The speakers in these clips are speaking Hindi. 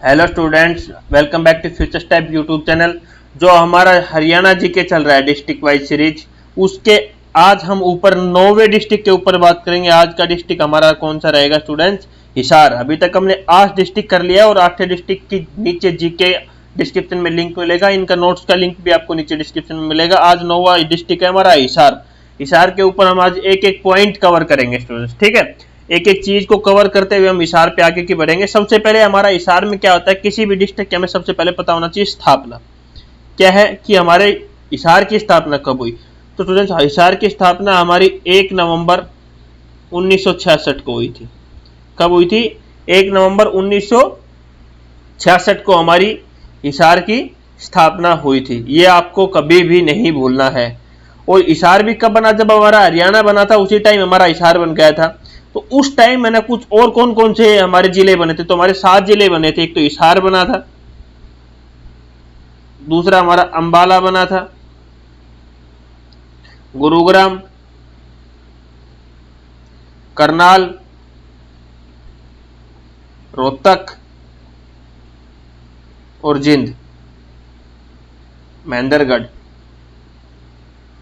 Hello students, welcome back to Future Step YouTube channel. जो हमारा हरियाणा जीके चल रहा है डिस्ट्रिक्ट वाइज सीरीज, उसके आज हम ऊपर 9वें डिस्ट्रिक्ट के ऊपर बात करेंगे। आज का डिस्ट्रिक्ट हमारा कौन सा रहेगा स्टूडेंट्स? हिसार। अभी तक हमने 8 डिस्ट्रिक्ट कर लिया और 8 डिस्ट्रिक्ट की नीचे जीके डिस्क्रिप्शन में लिंक मिलेगा। इनका नोट्स का लिंक भी आपको नीचे डिस्क्रिप्शन में मिलेगा। आज 9वां डिस्ट्रिक्ट है हमारा हिसार। हिसार के ऊपर हम आज एक एक पॉइंट कवर करेंगे स्टूडेंट्स, ठीक है। एक एक चीज को कवर करते हुए हम हिसार पे आगे की बढ़ेंगे। सबसे पहले हमारा हिसार में क्या होता है, किसी भी डिस्ट्रिक्ट के हमें सबसे पहले पता होना चाहिए स्थापना क्या है, कि हमारे हिसार की स्थापना कब हुई। तो स्टूडेंट्स, हिसार की स्थापना हमारी 1 नवंबर 1966 को हुई थी। कब हुई थी? 1 नवंबर 1966 को हमारी हिसार की स्थापना हुई थी। ये आपको कभी भी नहीं भूलना है। और हिसार भी कब बना? जब हमारा हरियाणा बना था उसी टाइम हमारा हिसार बन गया था। तो उस टाइम मैंने कुछ और कौन कौन से हमारे जिले बने थे, तो हमारे 7 जिले बने थे। एक तो हिसार बना था, दूसरा हमारा अंबाला बना था, गुरुग्राम, करनाल, रोहतक और जिंद, महेंद्रगढ़।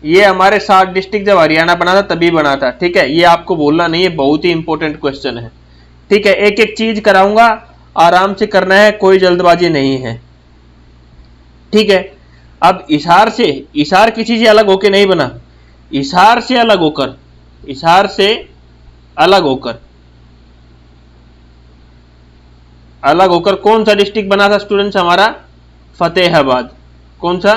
ये हमारे 7 डिस्ट्रिक्ट जब हरियाणा बना था तभी बना था, ठीक है। ये आपको बोलना नहीं है, बहुत ही इंपॉर्टेंट क्वेश्चन है, ठीक है। एक एक चीज कराऊंगा, आराम से करना है, कोई जल्दबाजी नहीं है, ठीक है। अब हिसार किसी से अलग होकर नहीं बना। हिसार से अलग होकर कौन सा डिस्ट्रिक्ट बना था स्टूडेंट्स? हमारा फतेहाबाद। कौन सा?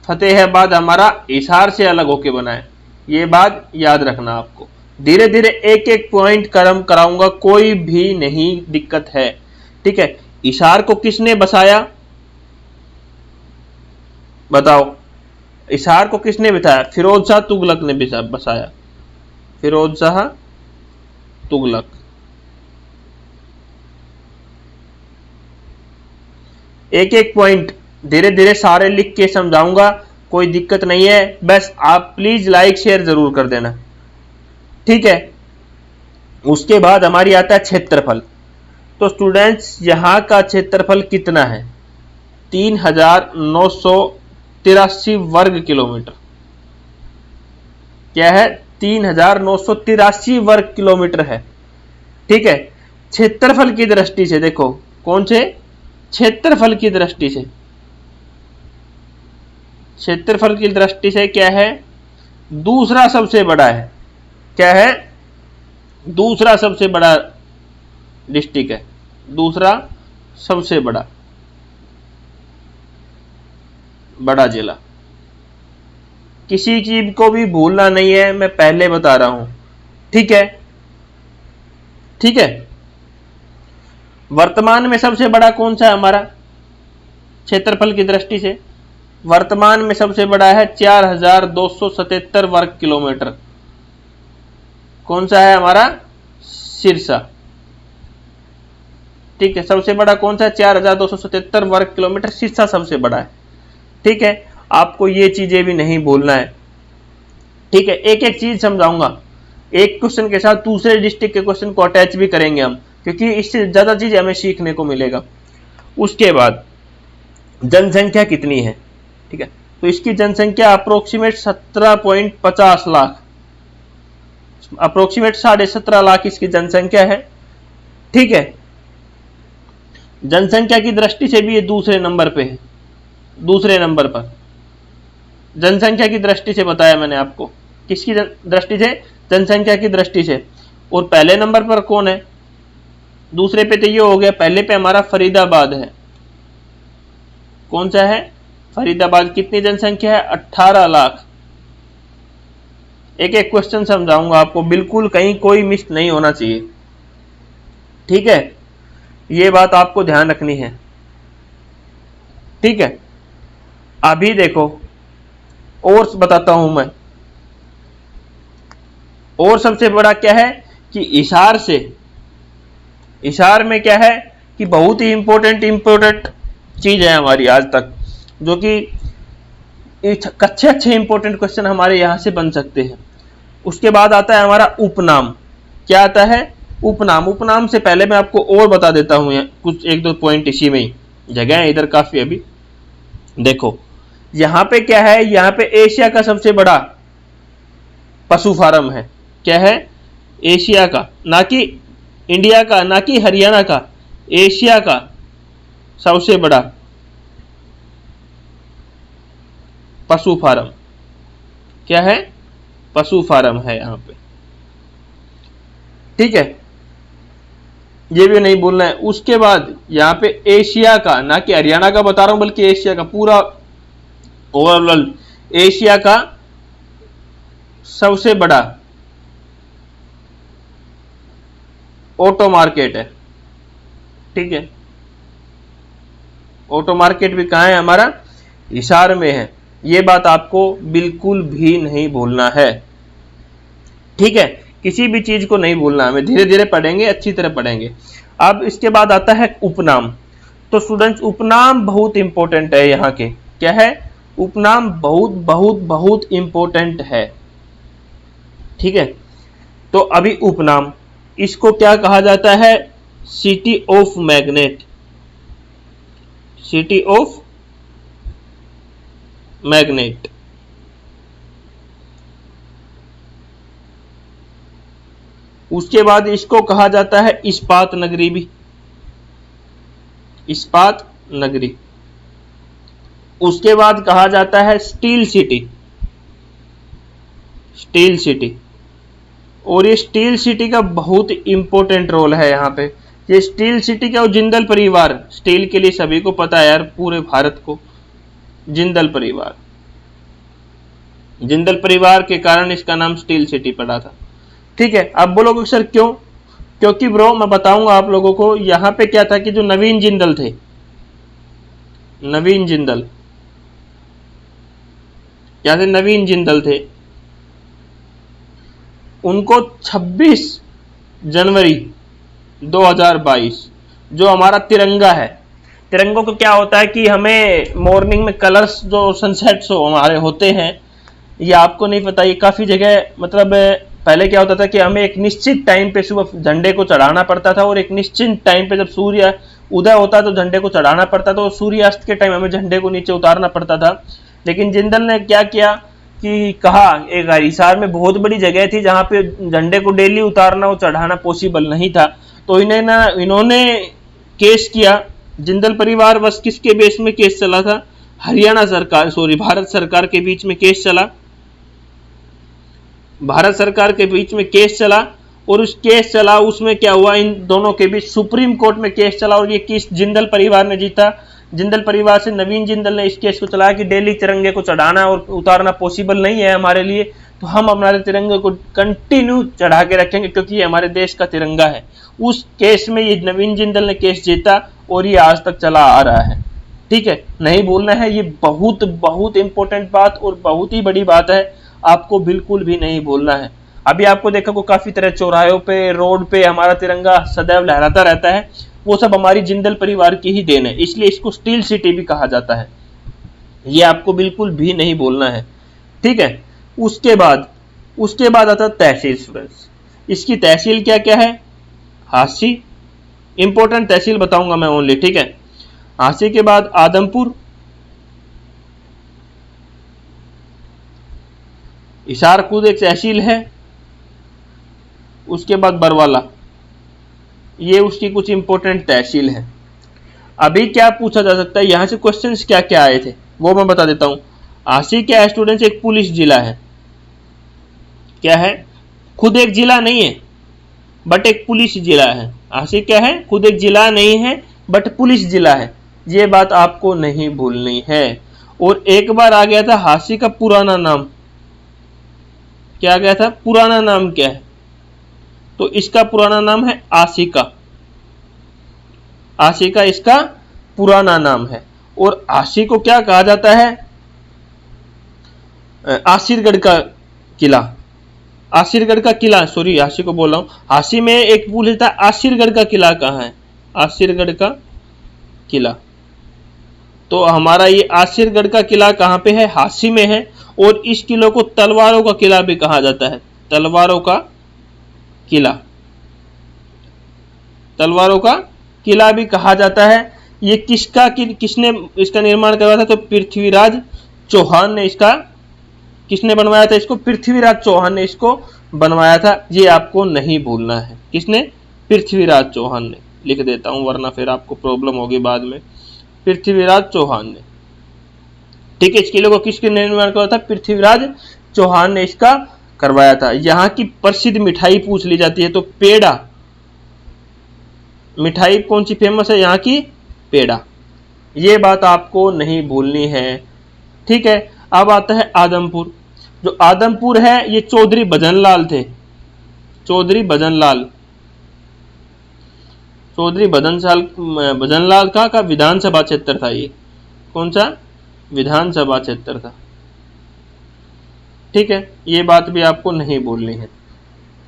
फतेहाबाद हमारा हिसार से अलग होके बना है। ये बात याद रखना आपको। धीरे धीरे एक एक पॉइंट कराऊंगा, कोई भी नहीं दिक्कत है, ठीक है। हिसार को किसने बसाया बताओ? हिसार को किसने बिठाया? फिरोज शाह तुगलक ने बसाया। फिरोज शाह तुगलक। एक एक पॉइंट धीरे धीरे सारे लिख के समझाऊंगा, कोई दिक्कत नहीं है। बस आप प्लीज लाइक शेयर जरूर कर देना, ठीक है। उसके बाद हमारी आता है क्षेत्रफल। तो स्टूडेंट्स, यहां का क्षेत्रफल कितना है? 3983 वर्ग किलोमीटर। क्या है? 3983 वर्ग किलोमीटर है, ठीक है। क्षेत्रफल की दृष्टि से देखो, कौन से? क्षेत्रफल की दृष्टि से क्या है? दूसरा सबसे बड़ा है। क्या है? दूसरा सबसे बड़ा डिस्ट्रिक्ट है, दूसरा सबसे बड़ा जिला। किसी चीज को भी भूलना नहीं है, मैं पहले बता रहा हूं, ठीक है, ठीक है। वर्तमान में सबसे बड़ा कौन सा है हमारा? क्षेत्रफल की दृष्टि से वर्तमान में सबसे बड़ा है 4277 वर्ग किलोमीटर। कौन सा है हमारा? सिरसा, ठीक है। सबसे बड़ा कौन सा है? 4277 वर्ग किलोमीटर, सिरसा सबसे बड़ा है, ठीक है। आपको ये चीजें भी नहीं भूलना है, ठीक है। एक एक चीज समझाऊंगा, एक क्वेश्चन के साथ दूसरे डिस्ट्रिक्ट के क्वेश्चन को अटैच भी करेंगे हम, क्योंकि इससे ज्यादा चीज हमें सीखने को मिलेगा। उसके बाद जनसंख्या कितनी है, ठीक है। तो इसकी जनसंख्या अप्रोक्सीमेट 17.50 लाख, अप्रोक्सीमेट 17.5 लाख इसकी जनसंख्या है, ठीक है। जनसंख्या की दृष्टि से भी ये दूसरे नंबर पे है, दूसरे नंबर पर जनसंख्या की दृष्टि से बताया मैंने आपको। किसकी दृष्टि से? जनसंख्या की दृष्टि से। और पहले नंबर पर कौन है? दूसरे पे तो ये हो गया, पहले पे हमारा फरीदाबाद है। कौन सा है? फरीदाबाद। कितनी जनसंख्या है? 18 लाख। एक एक क्वेश्चन समझाऊंगा आपको, बिल्कुल कहीं कोई मिस नहीं होना चाहिए, ठीक है। ये बात आपको ध्यान रखनी है, ठीक है। अभी देखो, और बताता हूं मैं। और सबसे बड़ा क्या है कि हिसार में क्या है कि बहुत ही इंपॉर्टेंट चीज है हमारी आज तक, जो कि अच्छे इंपॉर्टेंट क्वेश्चन हमारे यहां से बन सकते हैं। उसके बाद आता है हमारा उपनाम। क्या आता है? उपनाम, उपनाम से पहले मैं आपको और बता देता हूं कुछ एक दो पॉइंट, इसी में ही जगह है इधर काफी। अभी देखो यहां पे क्या है, यहां पे एशिया का सबसे बड़ा पशु फार्म है। क्या है? एशिया का, ना कि इंडिया का, ना कि हरियाणा का, एशिया का सबसे बड़ा पशु फार्म। क्या है? पशु फार्म है यहां पे। ठीक है, ये भी नहीं बोलना है। उसके बाद यहां पे एशिया का, ना कि हरियाणा का बता रहा हूं बल्कि एशिया का, पूरा ओवरऑल एशिया का सबसे बड़ा ऑटो मार्केट है। ठीक है, ऑटो मार्केट भी कहां है? हमारा हिसार में है। ये बात आपको बिल्कुल भी नहीं भूलना है। ठीक है, किसी भी चीज को नहीं भूलना, हमें धीरे धीरे पढ़ेंगे, अच्छी तरह पढ़ेंगे। अब इसके बाद आता है उपनाम। तो स्टूडेंट्स उपनाम बहुत इंपॉर्टेंट है यहाँ के। क्या है? उपनाम बहुत बहुत बहुत इंपॉर्टेंट है। ठीक है, तो अभी उपनाम, इसको क्या कहा जाता है? City of magnet. City of magnet. उसके बाद इसको कहा जाता है इस्पात नगरी भी, इस्पात नगरी। उसके बाद कहा जाता है स्टील सिटी, स्टील सिटी। और ये स्टील सिटी का बहुत इंपॉर्टेंट रोल है यहाँ पे। ये स्टील सिटी का, जिंदल परिवार, स्टील के लिए सभी को पता है यार, पूरे भारत को जिंदल परिवार, जिंदल परिवार के कारण इसका नाम स्टील सिटी पड़ा था। ठीक है, अब बोलोगे सर क्यों? क्योंकि ब्रो मैं बताऊंगा आप लोगों को, यहां पे क्या था कि जो नवीन जिंदल थे, नवीन जिंदल, क्या थे? नवीन जिंदल थे। उनको 26 जनवरी 2022 जो हमारा तिरंगा है, तिरंगों को क्या होता है कि हमें मॉर्निंग में कलर्स जो सनसेट्स हमारे होते हैं, ये आपको नहीं पता, ये काफी जगह मतलब पहले क्या होता था कि हमें एक निश्चित टाइम पे सुबह झंडे को चढ़ाना पड़ता था, और एक निश्चित टाइम पे जब सूर्य उदय होता तो झंडे को चढ़ाना पड़ता था, और सूर्यास्त के टाइम हमें झंडे को नीचे उतारना पड़ता था। लेकिन जिंदल ने क्या किया कि कहा, एक हिसार में बहुत बड़ी जगह थी जहां पे झंडे को डेली उतारना और चढ़ाना पॉसिबल नहीं था, तो इन्होंने केस किया। जिंदल परिवार बस किसके बेस में केस चला था? हरियाणा सरकार, सॉरी भारत सरकार के बीच में केस चला, भारत सरकार के बीच में केस चला। और उस केस चला, उसमें क्या हुआ, इन दोनों के बीच सुप्रीम कोर्ट में केस चला, और ये केस जिंदल परिवार ने जीता। जिंदल परिवार से नवीन जिंदल ने इस केस को चलाया कि डेली तिरंगे को चढ़ाना और उतारना पॉसिबल नहीं है हमारे लिए, तो हम हमारे तिरंगे को कंटिन्यू चढ़ा के रखेंगे क्योंकि ये हमारे देश का तिरंगा है। उस केस में ये नवीन जिंदल ने केस जीता और ये आज तक चला आ रहा है। ठीक है, नहीं भूलना है, ये बहुत बहुत इंपॉर्टेंट बात और बहुत ही बड़ी बात है, आपको बिल्कुल भी नहीं भूलना है। अभी आपको देखा को काफी तरह चौराहों पे, रोड पे हमारा तिरंगा सदैव लहराता रहता है, वो सब हमारी जिंदल परिवार की ही देन है, इसलिए इसको स्टील सिटी भी कहा जाता है। ये आपको बिल्कुल भी नहीं बोलना है। ठीक है, उसके बाद आता तहसील स्टूडेंट्स। इसकी तहसील क्या क्या है? हांसी, इंपॉर्टेंट तहसील बताऊंगा मैं ओनली। ठीक है, हांसी के बाद आदमपुर, हिसार खुद एक तहसील है, उसके बाद बरवाला, ये उसकी कुछ इंपॉर्टेंट तहसील है। अभी क्या पूछा जा सकता है, यहां से क्वेश्चंस क्या क्या आए थे वो मैं बता देता हूं। हांसी क्या है स्टूडेंट्स? एक पुलिस जिला है। क्या है? खुद एक जिला नहीं है बट एक पुलिस जिला है। हांसी क्या है? खुद एक जिला नहीं है बट पुलिस जिला है, ये बात आपको नहीं भूलनी है। और एक बार आ गया था हांसी का पुराना नाम, क्या आ गया था? पुराना नाम क्या है? तो इसका पुराना नाम है आशिका। आशिका इसका पुराना नाम है। और आशी को क्या कहा जाता है? आसिरगढ़ का किला, आसिरगढ़ का किला, सॉरी आशी को बोल रहा हूं। हांसी में एक पूछ लेता है आसिरगढ़ का किला कहाँ है? आसिरगढ़ का किला, तो हमारा ये आसिरगढ़ का किला कहाँ पे है? हांसी में है। और इस किले को तलवारों का किला भी कहा जाता है, तलवारों का किला। तलवारों का किला भी कहा जाता है। ये किसने इसका निर्माण करवाया था? तो पृथ्वीराज चौहान ने इसका, किसने बनवाया था इसको? पृथ्वीराज चौहान ने इसको बनवाया था। ये आपको नहीं भूलना है, किसने? पृथ्वीराज चौहान ने। लिख देता हूं वरना फिर आपको प्रॉब्लम होगी बाद में। पृथ्वीराज चौहान ने, ठीक है। इस किले को किसके निर्माण करवाया था? पृथ्वीराज चौहान ने इसका करवाया था। यहाँ की प्रसिद्ध मिठाई पूछ ली जाती है तो पेड़ा, मिठाई कौन सी फेमस है यहाँ की? पेड़ा। ये बात आपको नहीं भूलनी है, ठीक है। अब आता है आदमपुर। जो आदमपुर है ये चौधरी भजनलाल थे, चौधरी भजनलाल, चौधरी भजनलाल का विधानसभा क्षेत्र था। ये कौन सा विधानसभा क्षेत्र था, ठीक है। ये बात भी आपको नहीं भूलनी है,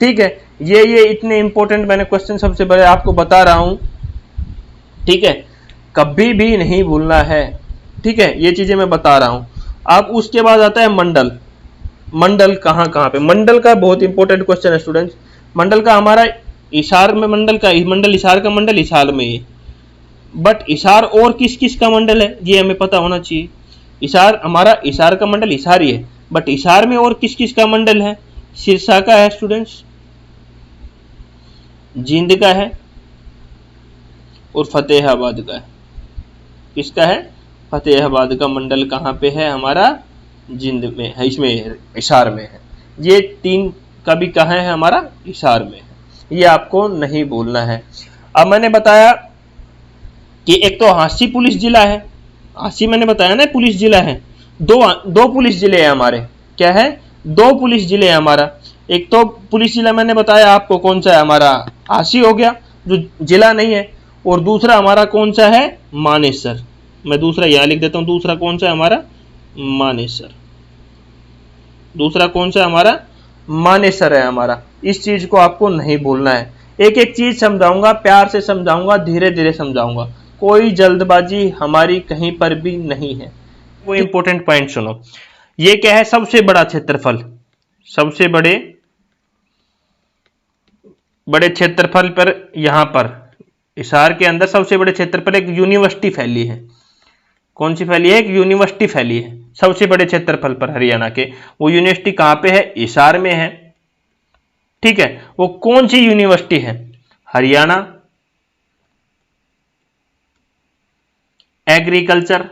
ठीक है। ये इतने इंपॉर्टेंट मैंने क्वेश्चन सबसे बड़े आपको बता रहा हूं, ठीक है। कभी भी नहीं भूलना है, ठीक है। ये चीजें मैं बता रहा हूं। अब उसके बाद आता है मंडल। मंडल कहां कहां पे? मंडल का बहुत इंपॉर्टेंट क्वेश्चन है स्टूडेंट्स। मंडल का हमारा हिसार में मंडल का मंडल, हिसार का मंडल हिसार में है, बट हिसार और किस किस का मंडल है ये हमें पता होना चाहिए। हिसार हमारा, हिसार का मंडल हिसार ही है, बट हिसार में और किस किस का मंडल है? सिरसा का है स्टूडेंट्स, जींद का है और फतेहाबाद का है। किसका है? फतेहाबाद का मंडल कहां पे है? हमारा जिंद में है, इसमें हिसार में है। ये तीन का भी कहां है? हमारा हिसार में है। ये आपको नहीं भूलना है। अब मैंने बताया कि एक तो हांसी पुलिस जिला है, हांसी मैंने बताया ना पुलिस जिला है। दो पुलिस जिले हैं हमारे, क्या है? दो पुलिस जिले हैं हमारा। एक तो पुलिस जिला मैंने बताया आपको कौन सा है? हमारा हांसी हो गया जो जिला नहीं है, और दूसरा हमारा कौन सा है? मानेसर। मैं दूसरा यहां लिख देता हूं, दूसरा कौन सा है हमारा? मानेसर। दूसरा कौन सा हमारा? मानेसर है हमारा। इस चीज को आपको नहीं भूलना है। एक एक चीज समझाऊंगा, प्यार से समझाऊंगा, धीरे धीरे समझाऊंगा, कोई जल्दबाजी हमारी कहीं पर भी नहीं है। वो इंपॉर्टेंट पॉइंट सुनो। ये क्या है? सबसे बड़ा क्षेत्रफल, सबसे बड़े क्षेत्रफल पर, यहां पर हिसार के अंदर सबसे बड़े क्षेत्रफल एक यूनिवर्सिटी फैली है। कौन सी फैली है? एक यूनिवर्सिटी फैली है सबसे बड़े क्षेत्रफल पर हरियाणा के। वो यूनिवर्सिटी कहां पे है? हिसार में है, ठीक है। वो कौन सी यूनिवर्सिटी है? हरियाणा एग्रीकल्चर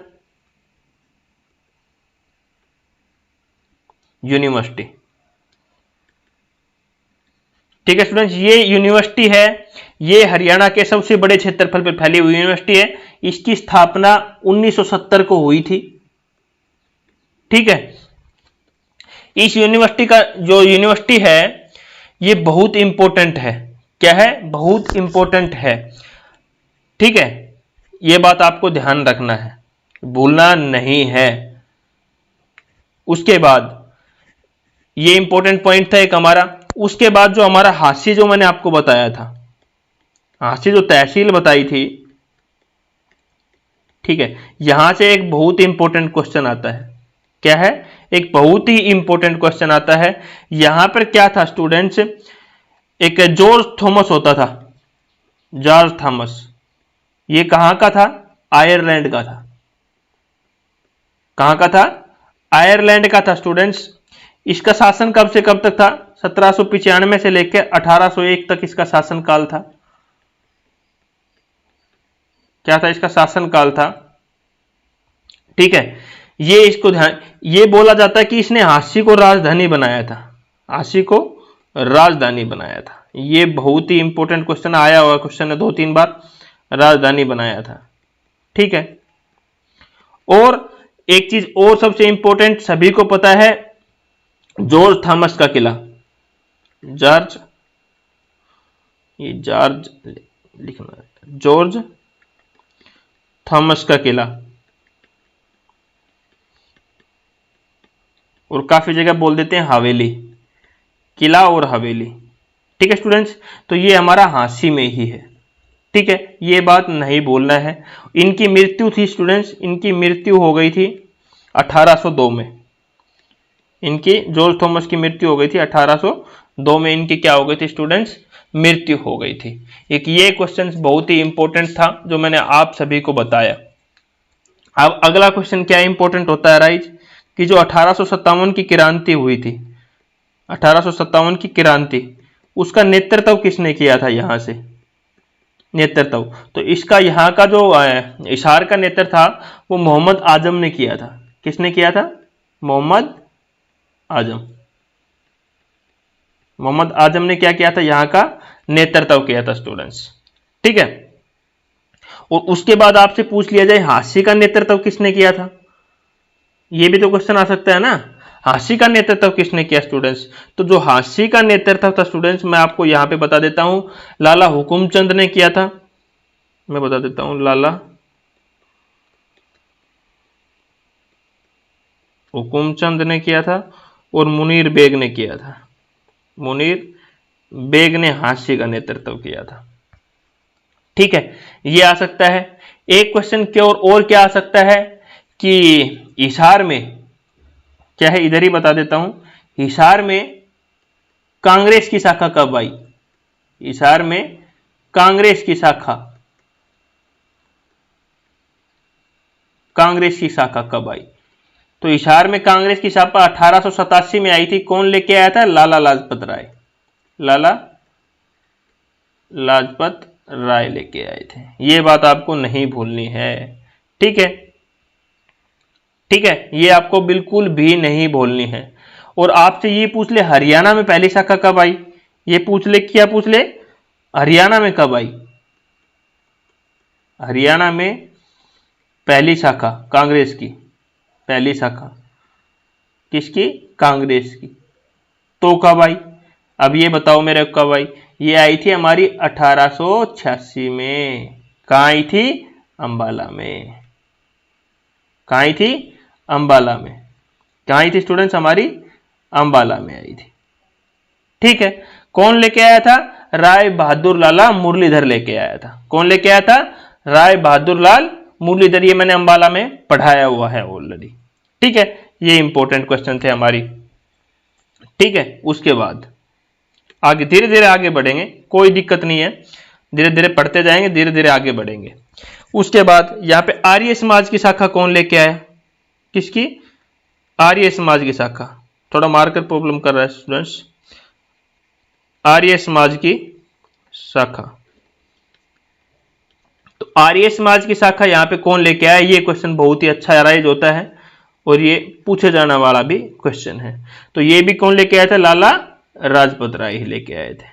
यूनिवर्सिटी, ठीक है स्टूडेंट्स। ये यूनिवर्सिटी है, ये हरियाणा के सबसे बड़े क्षेत्रफल पर फैली हुई यूनिवर्सिटी है। इसकी स्थापना 1970 को हुई थी, ठीक है। इस यूनिवर्सिटी का जो यूनिवर्सिटी है ये बहुत इंपॉर्टेंट है। क्या है? बहुत इंपॉर्टेंट है, ठीक है। ये बात आपको ध्यान रखना है, भूलना नहीं है। उसके बाद ये इंपॉर्टेंट पॉइंट था एक हमारा। उसके बाद जो हमारा हांसी, जो मैंने आपको बताया था, हांसी जो तहसील बताई थी, ठीक है। यहां से एक बहुत इंपॉर्टेंट क्वेश्चन आता है। क्या है? एक बहुत ही इंपॉर्टेंट क्वेश्चन आता है। यहां पर क्या था स्टूडेंट्स? एक जॉर्ज थॉमस होता था, जॉर्ज थॉमस। ये कहां का था? आयरलैंड का था। कहां का था? आयरलैंड का था स्टूडेंट्स। इसका शासन कब से कब तक था? 1795 से लेकर 1801 तक इसका शासन काल था। क्या था? इसका शासन काल था, ठीक है। ये इसको ध्यान, ये बोला जाता है कि इसने हांसी को राजधानी बनाया था, हांसी को राजधानी बनाया था। ये बहुत ही इंपॉर्टेंट क्वेश्चन आया हुआ क्वेश्चन है 2-3 बार, राजधानी बनाया था, ठीक है। और एक चीज और सबसे इंपॉर्टेंट सभी को पता है, जॉर्ज थॉमस का किला, जॉर्ज, ये जॉर्ज लिखना है, जॉर्ज थॉमस का किला, और काफी जगह बोल देते हैं हवेली, किला और हवेली, ठीक है स्टूडेंट्स। तो ये हमारा हांसी में ही है, ठीक है। ये बात नहीं भूलना है। इनकी मृत्यु थी स्टूडेंट्स, इनकी मृत्यु हो गई थी 1802 में। इनकी जॉर्ज थॉमस की मृत्यु हो गई थी 1802 में। इनकी क्या हो गई थी स्टूडेंट्स? मृत्यु हो गई थी। एक ये क्वेश्चन बहुत ही इंपॉर्टेंट था जो मैंने आप सभी को बताया। अब अगला क्वेश्चन क्या इंपॉर्टेंट होता है राइज, कि जो 1857 की क्रांति हुई थी, 1857 की क्रांति, उसका नेतृत्व किसने किया था यहां से, नेतृत्व। तो इसका यहाँ का जो हिसार का नेतृत्व था वो मोहम्मद आजम ने किया था। किसने किया था? मोहम्मद आजम। मोहम्मद आजम ने क्या किया था? यहाँ का नेतृत्व किया था स्टूडेंट्स। ठीक है, और उसके बाद आपसे पूछ लिया जाए हांसी का नेतृत्व किसने किया था, ये भी तो क्वेश्चन आ सकता है ना। हांसी का नेतृत्व किसने किया स्टूडेंट्स? तो जो हांसी का नेतृत्व था स्टूडेंट्स, मैं आपको यहां पे बता देता हूं, लाला हुकुमचंद ने किया था। मैं बता देता हूं, लाला हुकुमचंद ने किया था और मुनीर बेग ने किया था। मुनीर बेग ने हांसी का नेतृत्व किया था। ठीक है, ये आ सकता है। एक क्वेश्चन क्या और क्या आ सकता है कि हिसार में क्या है, इधर ही बता देता हूं, हिसार में कांग्रेस की शाखा कब आई? हिसार में कांग्रेस की शाखा, कांग्रेस की शाखा कब आई? तो हिसार में कांग्रेस की शाखा 1887 में आई थी। कौन लेके आया था? लाला लाजपत राय। लाला लाजपत राय लेके आए थे। ये बात आपको नहीं भूलनी है। ठीक है, ठीक है, ये आपको बिल्कुल भी नहीं भूलनी है। और आपसे ये पूछ ले हरियाणा में पहली शाखा कब आई, ये पूछ ले, क्या पूछ ले, हरियाणा में कब आई? हरियाणा में पहली शाखा कांग्रेस की, पहली शाखा किसकी? कांग्रेस की। तो कब आई? अब ये बताओ मेरे कब आई? ये आई थी हमारी 1886 में। कहाँ आई थी? अंबाला में। कहाँ आई थी? अंबाला में। कहाँ आई थी स्टूडेंट्स? हमारी अंबाला में आई थी। ठीक है, कौन लेके आया था? राय बहादुर लाला मुरलीधर लेके आया था। कौन लेके आया था? राय बहादुर लाल मुरलीधर। ये मैंने अंबाला में पढ़ाया हुआ है ऑलरेडी। ठीक है, ये इंपॉर्टेंट क्वेश्चन थे हमारी। ठीक है, उसके बाद आगे धीरे धीरे आगे बढ़ेंगे, कोई दिक्कत नहीं है, धीरे धीरे पढ़ते जाएंगे, धीरे धीरे आगे बढ़ेंगे। उसके बाद यहाँ पे आर्य समाज की शाखा कौन लेके आया? किसकी? आर्य समाज की शाखा। थोड़ा मार्कर प्रॉब्लम कर रहा है स्टूडेंट्स। आर्य समाज की शाखा, तो आर्य समाज की शाखा यहाँ पे कौन लेके आया? ये क्वेश्चन बहुत ही अच्छा राइज होता है और ये पूछे जाने वाला भी क्वेश्चन है। तो ये भी कौन लेके आया था? लाला लाजपत राय ही लेके आए थे।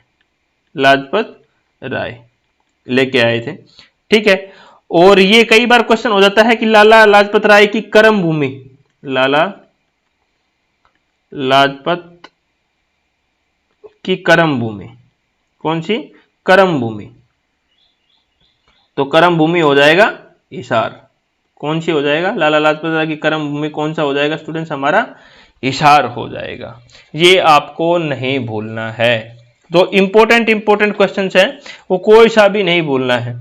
लाजपत राय लेके आए थे। ठीक है, और ये कई बार क्वेश्चन हो जाता है कि लाला लाजपत राय की कर्म भूमि, लाला लाजपत की कर्म भूमि कौन सी? कर्म भूमि। तो कर्म भूमि हो जाएगा हिसार। कौन सी हो जाएगा? लाला लाजपत राय की कर्म भूमि कौन सा हो जाएगा स्टूडेंट्स? हमारा हिसार हो जाएगा। ये आपको नहीं भूलना है। तो इंपॉर्टेंट क्वेश्चन है वो कोई सा भी नहीं भूलना है।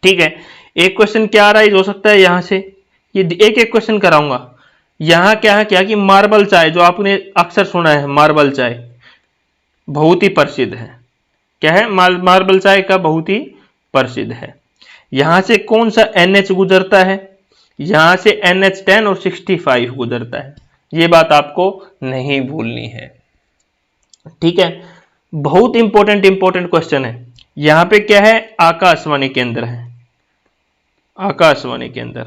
ठीक है, एक क्वेश्चन क्या राइज हो सकता है यहां से, ये एक एक क्वेश्चन कराऊंगा। यहां क्या है, क्या कि मार्बल चाय, जो आपने अक्सर सुना है, मार्बल चाय बहुत ही प्रसिद्ध है। क्या है? मार्बल चाय का बहुत ही प्रसिद्ध है। यहां से कौन सा NH गुजरता है? यहां से NH10 और 65 गुजरता है। ये बात आपको नहीं भूलनी है। ठीक है, बहुत इंपॉर्टेंट क्वेश्चन है। यहां पे क्या है? आकाशवाणी केंद्र है। आकाशवाणी केंद्र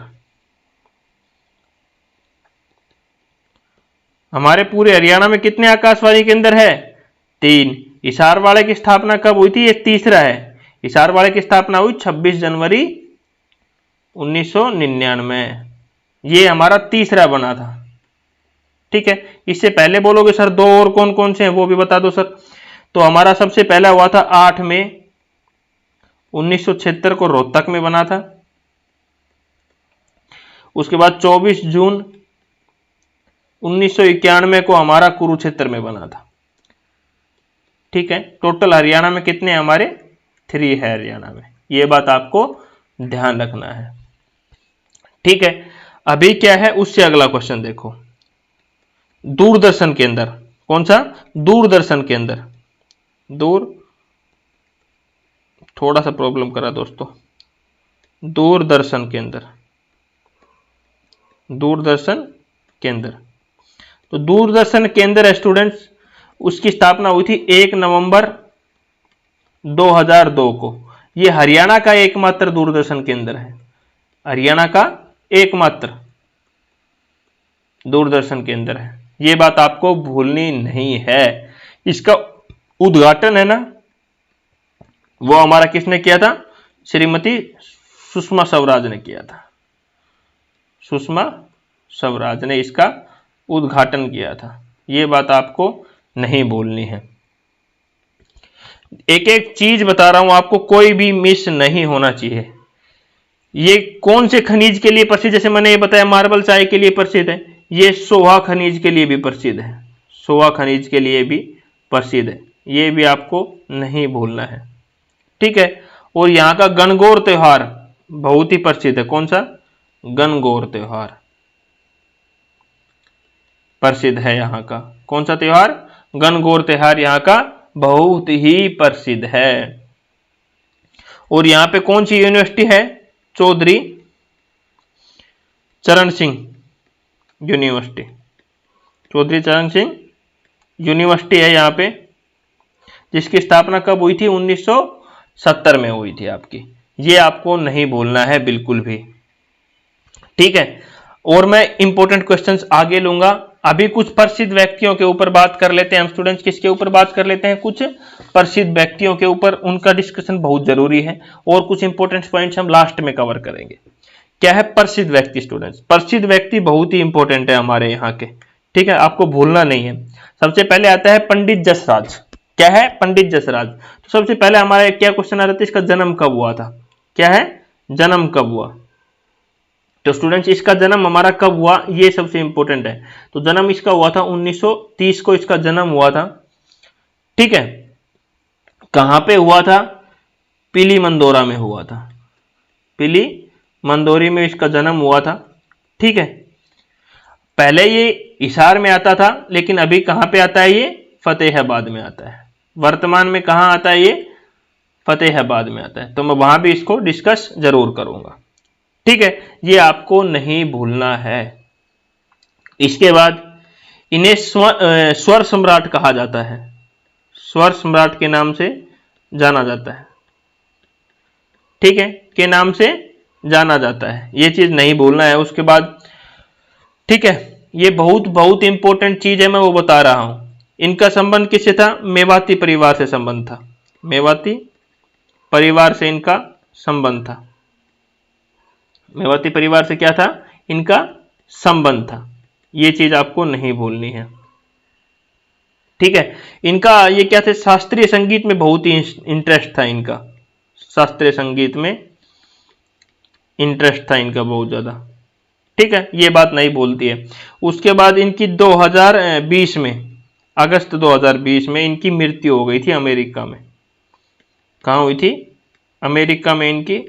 हमारे पूरे हरियाणा में कितने आकाशवाणी केंद्र है? 3। हिसार वाले की स्थापना कब हुई थी? ये तीसरा है। हिसार वाले की स्थापना हुई 26 जनवरी 1999। ये हमारा तीसरा बना था। ठीक है, इससे पहले बोलोगे सर दो और कौन कौन से हैं वो भी बता दो सर। तो हमारा सबसे पहला हुआ था 8 मई 1976 को रोहतक में बना था। उसके बाद 24 जून 1991 को हमारा कुरुक्षेत्र में बना था। ठीक है, टोटल हरियाणा में कितने हमारे? 3 है हरियाणा में। ये बात आपको ध्यान रखना है। ठीक है, अभी क्या है उससे अगला क्वेश्चन देखो। दूरदर्शन केंद्र कौन सा? दूरदर्शन केंद्र। दूर, थोड़ा सा प्रॉब्लम करा दोस्तों, दूरदर्शन केंद्र, दूरदर्शन केंद्र। तो दूरदर्शन केंद्र स्टूडेंट्स, उसकी स्थापना हुई थी 1 नवंबर 2002 को। यह हरियाणा का एकमात्र दूरदर्शन केंद्र है, हरियाणा का एकमात्र दूरदर्शन केंद्र है। यह बात आपको भूलनी नहीं है। इसका उद्घाटन है ना, वो हमारा किसने किया था? श्रीमती सुषमा स्वराज ने किया था। सुषमा स्वराज ने इसका उद्घाटन किया था। ये बात आपको नहीं भूलनी है। एक एक चीज बता रहा हूं आपको, कोई भी मिस नहीं होना चाहिए। ये कौन से खनिज के लिए प्रसिद्ध? जैसे मैंने ये बताया मार्बल चाय के लिए प्रसिद्ध है, ये सोहा खनिज के लिए भी प्रसिद्ध है, सोहा खनिज के लिए भी प्रसिद्ध है। ये भी आपको नहीं भूलना है, ठीक है। और यहाँ का गणगौर त्योहार बहुत ही प्रसिद्ध है। कौन सा? गणगौर त्योहार प्रसिद्ध है यहाँ का। कौन सा त्योहार? गणगौर त्योहार यहाँ का बहुत ही प्रसिद्ध है। और यहाँ पे कौन सी यूनिवर्सिटी है? चौधरी चरण सिंह यूनिवर्सिटी, चौधरी चरण सिंह यूनिवर्सिटी है यहाँ पे, जिसकी स्थापना कब हुई थी? 1970 में हुई थी आपकी। ये आपको नहीं भूलना है बिल्कुल भी, ठीक है। और मैं इंपॉर्टेंट क्वेश्चंस आगे लूंगा। अभी कुछ प्रसिद्ध व्यक्तियों के ऊपर बात कर लेते हैं हम स्टूडेंट्स। किसके ऊपर बात कर लेते हैं? कुछ प्रसिद्ध व्यक्तियों के ऊपर, उनका डिस्कशन बहुत जरूरी है। और कुछ इंपॉर्टेंट पॉइंट्स हम लास्ट में कवर करेंगे। क्या है प्रसिद्ध व्यक्ति स्टूडेंट्स? प्रसिद्ध व्यक्ति बहुत ही इंपॉर्टेंट है हमारे यहाँ के, ठीक है, आपको भूलना नहीं है। सबसे पहले आता है पंडित जसराज। क्या है? पंडित जसराज। तो सबसे पहले हमारा क्या क्वेश्चन आ रहा था? इसका जन्म कब हुआ था? क्या है? जन्म कब हुआ? तो स्टूडेंट्स इसका जन्म हमारा कब हुआ, ये सबसे इंपॉर्टेंट है। तो जन्म इसका हुआ था 1930 को इसका जन्म हुआ था, ठीक है। कहां पे हुआ था? पीली मंदोरा में हुआ था, पीली मंदोरी में इसका जन्म हुआ था, ठीक है। पहले ये हिसार में आता था, लेकिन अभी कहां पे आता है? ये फतेहाबाद में आता है। वर्तमान में कहां आता है? ये फतेहाबाद में आता है। तो मैं वहां भी इसको डिस्कस जरूर करूंगा, ठीक है। ये आपको नहीं भूलना है। इसके बाद इन्हें स्वर सम्राट कहा जाता है, स्वर सम्राट के नाम से जाना जाता है, ठीक है, के नाम से जाना जाता है। ये चीज नहीं भूलना है। उसके बाद, ठीक है, ये बहुत बहुत इंपॉर्टेंट चीज है, मैं वो बता रहा हूं। इनका संबंध किससे था? मेवाती परिवार से संबंध था, मेवाती परिवार से इनका संबंध था। मेवाती परिवार से क्या था? इनका संबंध था। ये चीज आपको नहीं भूलनी है, ठीक है। इनका ये क्या थे? शास्त्रीय संगीत में बहुत ही इंटरेस्ट था इनका, शास्त्रीय संगीत में इंटरेस्ट था इनका बहुत ज्यादा, ठीक है। ये बात नहीं भूलती है। उसके बाद इनकी 2020 में, अगस्त 2020 में इनकी मृत्यु हो गई थी अमेरिका में। कहां हुई थी? अमेरिका में इनकी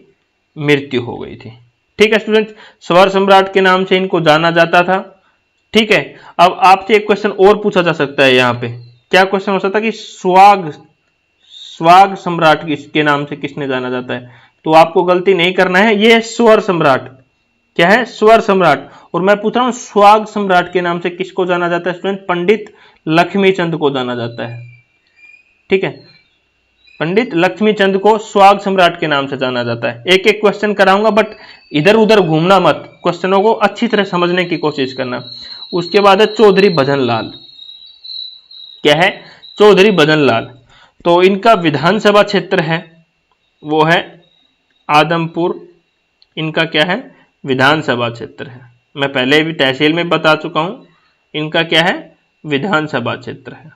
मृत्यु हो गई थी, ठीक है स्टूडेंट्स। स्वर सम्राट के नाम से इनको जाना जाता था, ठीक है। अब आपसे एक क्वेश्चन और पूछा जा सकता है यहाँ पे। क्या क्वेश्चन हो सकता है कि स्वाग सम्राट के नाम से किसने जाना जाता है? तो आपको गलती नहीं करना है, ये है स्वर सम्राट। क्या है? स्वर सम्राट। और मैं पूछ रहा हूं स्वाग सम्राट के नाम से किसको जाना जाता है स्टूडेंट? पंडित लक्ष्मीचंद को जाना जाता है, ठीक है। पंडित लक्ष्मीचंद को स्वाग सम्राट के नाम से जाना जाता है। एक एक क्वेश्चन कराऊंगा, बट इधर उधर घूमना मत, क्वेश्चनों को अच्छी तरह समझने की कोशिश करना। उसके बाद है चौधरी भजनलाल। क्या है? चौधरी भजनलाल। तो इनका विधानसभा क्षेत्र है वो है आदमपुर। इनका क्या है? विधानसभा क्षेत्र है। मैं पहले भी तहसील में बता चुका हूं, इनका क्या है? विधानसभा क्षेत्र है,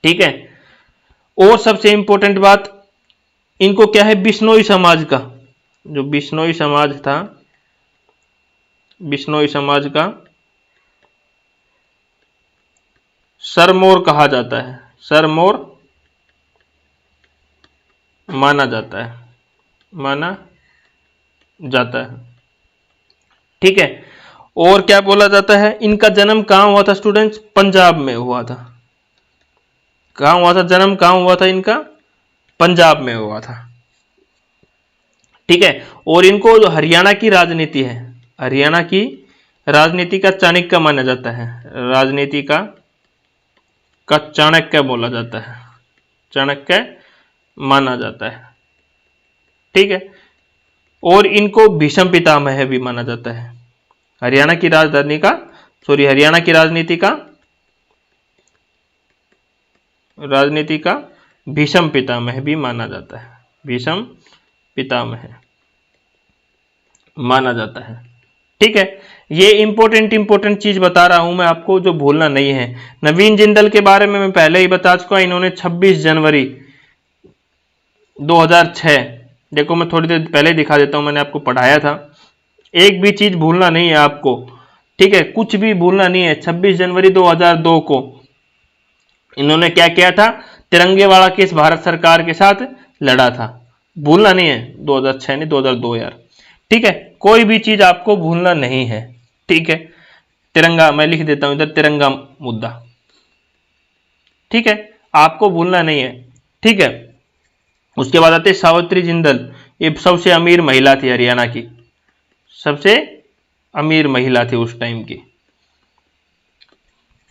ठीक है। और सबसे इंपॉर्टेंट बात, इनको क्या है? बिश्नोई समाज का, जो बिश्नोई समाज था, बिश्नोई समाज का सरमोर कहा जाता है, सरमोर माना जाता है, माना जाता है, ठीक है। और क्या बोला जाता है? इनका जन्म कहां हुआ था स्टूडेंट्स? पंजाब में हुआ था। कहां हुआ था जन्म, कहां हुआ था इनका? पंजाब में हुआ था। ठीक है। और इनको जो हरियाणा की राजनीति है, हरियाणा की राजनीति का चाणक्य माना जाता है, राजनीति का चाणक्य बोला जाता है, चाणक्य माना जाता है। ठीक है। और इनको भीष्म पितामह भी माना जाता है। हरियाणा की राजधानी का हरियाणा की राजनीति का भीष्म पितामह भी माना जाता है, भीष्म पितामह माना जाता है। ठीक है। ये इंपॉर्टेंट चीज बता रहा हूं मैं आपको, जो भूलना नहीं है। नवीन जिंदल के बारे में मैं पहले ही बता चुका, इन्होंने 26 जनवरी 2006, देखो मैं थोड़ी देर पहले दिखा देता हूं, मैंने आपको पढ़ाया था। एक भी चीज भूलना नहीं है आपको, ठीक है, कुछ भी भूलना नहीं है। 26 जनवरी 2002 को इन्होंने क्या किया था? तिरंगे वाला केस भारत सरकार के साथ लड़ा था। भूलना नहीं है, 2006 नहीं 2002 यार। ठीक है। कोई भी चीज आपको भूलना नहीं है। ठीक है। तिरंगा मैं लिख देता हूं इधर, तिरंगा मुद्दा। ठीक है, आपको भूलना नहीं है। ठीक है। उसके बाद आते सावित्री जिंदल, ये सबसे अमीर महिला थी हरियाणा की, सबसे अमीर महिला थी उस टाइम की।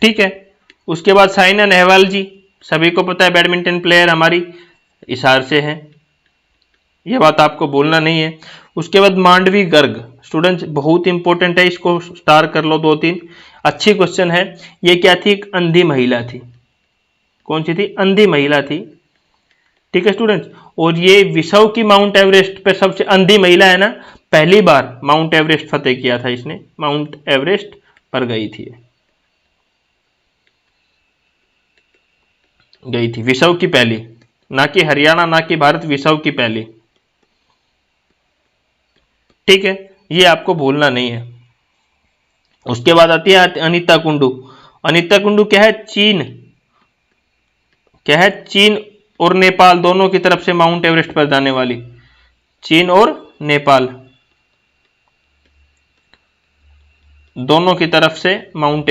ठीक है। उसके बाद साइना नेहवाल जी, सभी को पता है बैडमिंटन प्लेयर हमारी हिसार से है, यह बात आपको भूलना नहीं है। उसके बाद मांडवी गर्ग, स्टूडेंट्स बहुत इंपॉर्टेंट है, इसको स्टार कर लो 2-3, अच्छी क्वेश्चन है। ये क्या थी? एक अंधी महिला थी। कौन सी थी? अंधी महिला थी। ठीक है स्टूडेंट्स। और ये विश्व की माउंट एवरेस्ट पे सबसे अंधी महिला है ना, पहली बार माउंट एवरेस्ट फतेह किया था इसने, माउंट एवरेस्ट पर गई थी विश्व की पहली, ना कि हरियाणा ना कि भारत, विश्व की पहली। ठीक है, ये आपको भूलना नहीं है। उसके बाद आती है अनीता कुंडू। अनीता कुंडू क्या है? चीन, क्या है? चीन और नेपाल दोनों की तरफ से माउंट एवरेस्ट पर जाने वाली, चीन और नेपाल दोनों की तरफ से माउंट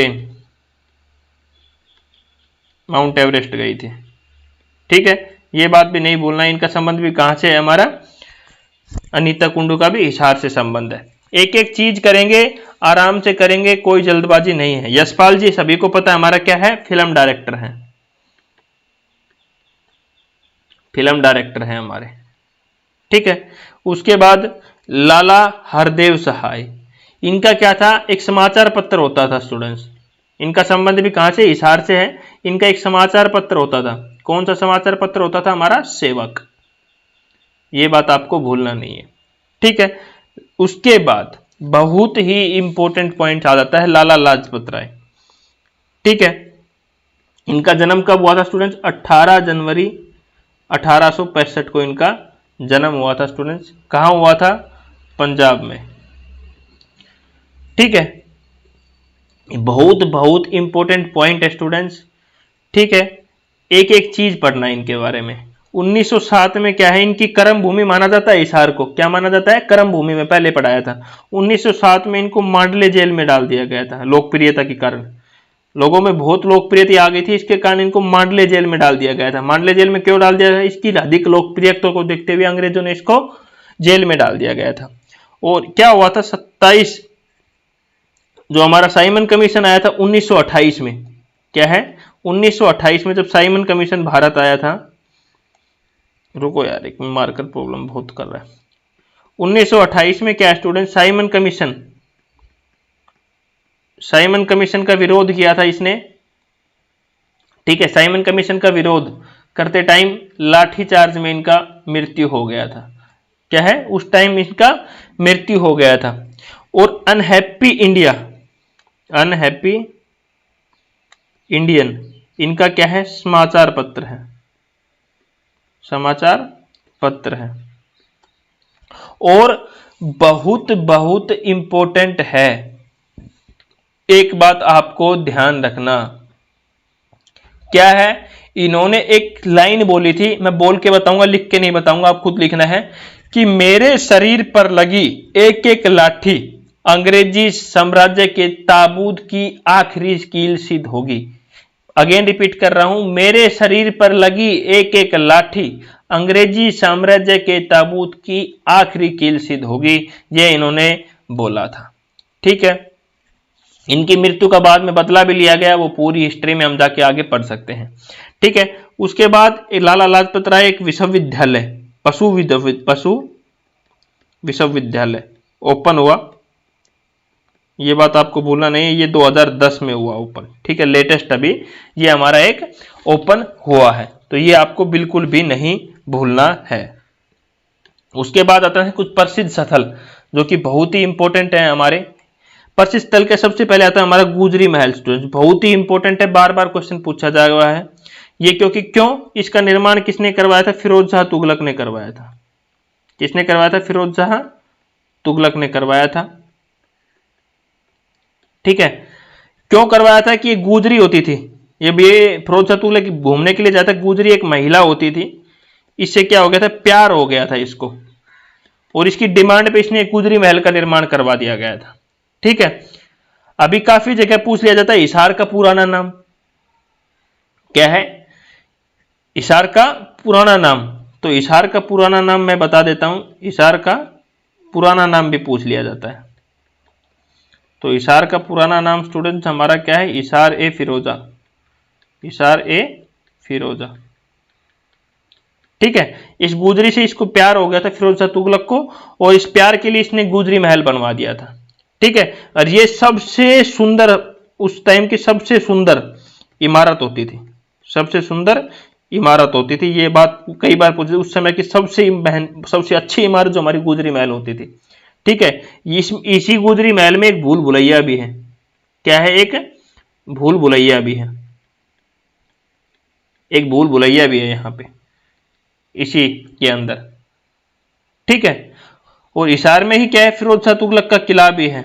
एवरेस्ट गई थी। ठीक है, ये बात भी नहीं भूलना, इनका संबंध भी कहां से है हमारा? अनीता कुंडू का भी हिसार से संबंध है। एक एक चीज करेंगे, आराम से करेंगे, कोई जल्दबाजी नहीं है। यशपाल जी सभी को पता है हमारा क्या है? फिल्म डायरेक्टर है, फिल्म डायरेक्टर है हमारे। ठीक है। उसके बाद लाला हरदेव सहाय, इनका क्या था? एक समाचार पत्र होता था स्टूडेंट्स, इनका संबंध भी कहां से? हिसार से है। इनका एक समाचार पत्र होता था, कौन सा समाचार पत्र होता था? हमारा सेवक। ये बात आपको भूलना नहीं है। ठीक है। उसके बाद बहुत ही इंपॉर्टेंट पॉइंट आ जाता है, लाला लाजपत राय। ठीक है। इनका जन्म कब हुआ था स्टूडेंट्स? 18 जनवरी 1865 को इनका जन्म हुआ था स्टूडेंट्स। कहां हुआ था? पंजाब में। ठीक है, बहुत बहुत इंपॉर्टेंट पॉइंट है स्टूडेंट्स। ठीक है, एक एक चीज पढ़ना इनके बारे में। 1907 में क्या है? इनकी कर्म भूमि माना जाता है हिसार को, क्या माना जाता है? कर्म भूमि में पहले पढ़ाया था। 1907 में इनको मांडले जेल में डाल दिया गया था, लोकप्रियता के कारण, लोगों में बहुत लोकप्रियता आ गई थी, इसके कारण इनको मांडले जेल में डाल दिया गया था। मांडले जेल में क्यों डाल दिया गया? इसकी अधिक लोकप्रियता को देखते हुए अंग्रेजों ने इसको जेल में डाल दिया गया था। और क्या हुआ था? 27 जो हमारा साइमन कमीशन आया था 1928 में, क्या है? 1928 में जब साइमन कमीशन भारत आया था, रुको यार एक मार्कर प्रॉब्लम बहुत कर रहा है। 1928 में क्या स्टूडेंट? साइमन कमीशन का विरोध किया था इसने। ठीक है, साइमन कमीशन का विरोध करते टाइम लाठीचार्ज में इनका मृत्यु हो गया था। क्या है? उस टाइम इनका मृत्यु हो गया था। और अनहैप्पी इंडियन इनका क्या है? समाचार पत्र है, समाचार पत्र है। और बहुत बहुत इंपॉर्टेंट है, एक बात आपको ध्यान रखना, क्या है? इन्होंने एक लाइन बोली थी, मैं बोल के बताऊंगा, लिख के नहीं बताऊंगा, आप खुद लिखना है कि मेरे शरीर पर लगी एक एक लाठी अंग्रेजी साम्राज्य के ताबूत की आखिरी कील सिद्ध होगी। अगेन रिपीट कर रहा हूं, मेरे शरीर पर लगी एक एक लाठी अंग्रेजी साम्राज्य के ताबूत की आखिरी कील सिद्ध होगी, ये इन्होंने बोला था। ठीक है, इनकी मृत्यु का बाद में बदला भी लिया गया, वो पूरी हिस्ट्री में हम जाके आगे पढ़ सकते हैं। ठीक है, उसके बाद लाला लाजपत राय एक विश्वविद्यालय पशु विश्वविद्यालय ओपन हुआ, ये बात आपको भूलना नहीं है, ये 2010 में हुआ ओपन। ठीक है, लेटेस्ट अभी ये हमारा एक ओपन हुआ है, तो ये आपको बिल्कुल भी नहीं भूलना है। उसके बाद आता है कुछ प्रसिद्ध स्थल जो कि बहुत ही इंपॉर्टेंट है हमारे। प्रसिद्ध स्थल के सबसे पहले आता है हमारा गुजरी महल। स्टूडेंट बहुत ही इंपॉर्टेंट है, बार बार क्वेश्चन पूछा जा रहा है ये, क्योंकि क्यों इसका निर्माण किसने करवाया था? फिरोज शाह तुगलक ने करवाया था। किसने करवाया था? फिरोज शाह तुगलक ने करवाया था। ठीक है, क्यों करवाया था? कि गुजरी होती थी, ये फिरोज शाह तुगलक घूमने के लिए जाता, गुजरी एक महिला होती थी, इससे क्या हो गया था? प्यार हो गया था इसको, और इसकी डिमांड पे इसने गुजरी महल का निर्माण करवा दिया गया था। ठीक है, अभी काफी जगह पूछ लिया जाता है हिसार का पुराना नाम क्या है? हिसार का पुराना नाम, तो हिसार का पुराना नाम मैं बता देता हूं, हिसार का पुराना नाम भी पूछ लिया जाता है। तो हिसार का पुराना नाम स्टूडेंट्स हमारा क्या है? हिसार ए फिरोजा, हिसार ए फिरोजा। ठीक है, इस गुजरी से इसको प्यार हो गया था फिरोज शाह तुगलक को, और इस प्यार के लिए इसने गुजरी महल बनवा दिया था। ठीक है, और ये सबसे सुंदर, उस टाइम की सबसे सुंदर इमारत होती थी, सबसे सुंदर इमारत होती थी। ये बात कई बार पूछी, उस समय की सबसे अच्छी इमारत जो हमारी गुजरी महल होती थी। ठीक है, इसी गुजरी महल में एक भूल भुलैया भी है। क्या है? एक भूल भुलैया भी है, एक भूल भुलैया भी है यहां पे इसी के अंदर। ठीक है, और हिसार में ही क्या है? फिरोज शाह तुगलक का किला भी है,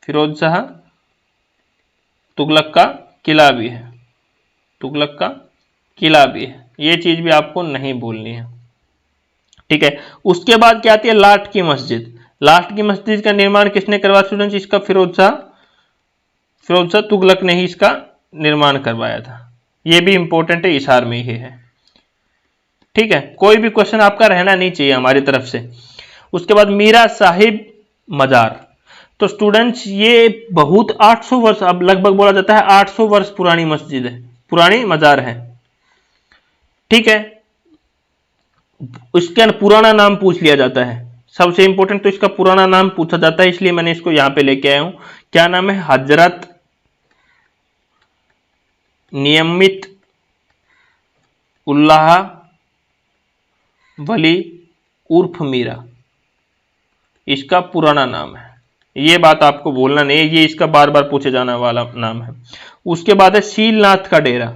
फिरोज शाह तुगलक का किला भी है, तुगलक का किला भी है, ये चीज भी आपको नहीं भूलनी है। ठीक है, उसके बाद क्या आती है? लाट की मस्जिद। लाट की मस्जिद का निर्माण किसने करवाया स्टूडेंट्स? इसका फिरोज शाह तुगलक ने ही इसका निर्माण करवाया था। यह भी इंपॉर्टेंट है, हिसार में ही है। ठीक है, कोई भी क्वेश्चन आपका रहना नहीं चाहिए हमारी तरफ से। उसके बाद मीरा साहिब मजार, तो स्टूडेंट्स ये बहुत 800 वर्ष, अब लगभग बोला जाता है 800 वर्ष पुरानी मस्जिद है, पुरानी मजार है। ठीक है, इसका पुराना नाम पूछ लिया जाता है, सबसे इंपॉर्टेंट तो इसका पुराना नाम पूछा जाता है, इसलिए मैंने इसको यहां पे लेके आया हूं। क्या नाम है? हजरत नियमित उल्लाह वली उर्फ मीरा, इसका पुराना नाम है। ये बात आपको बोलना नहीं है, ये इसका बार बार पूछे जाने वाला नाम है। उसके बाद है शीलनाथ का डेरा।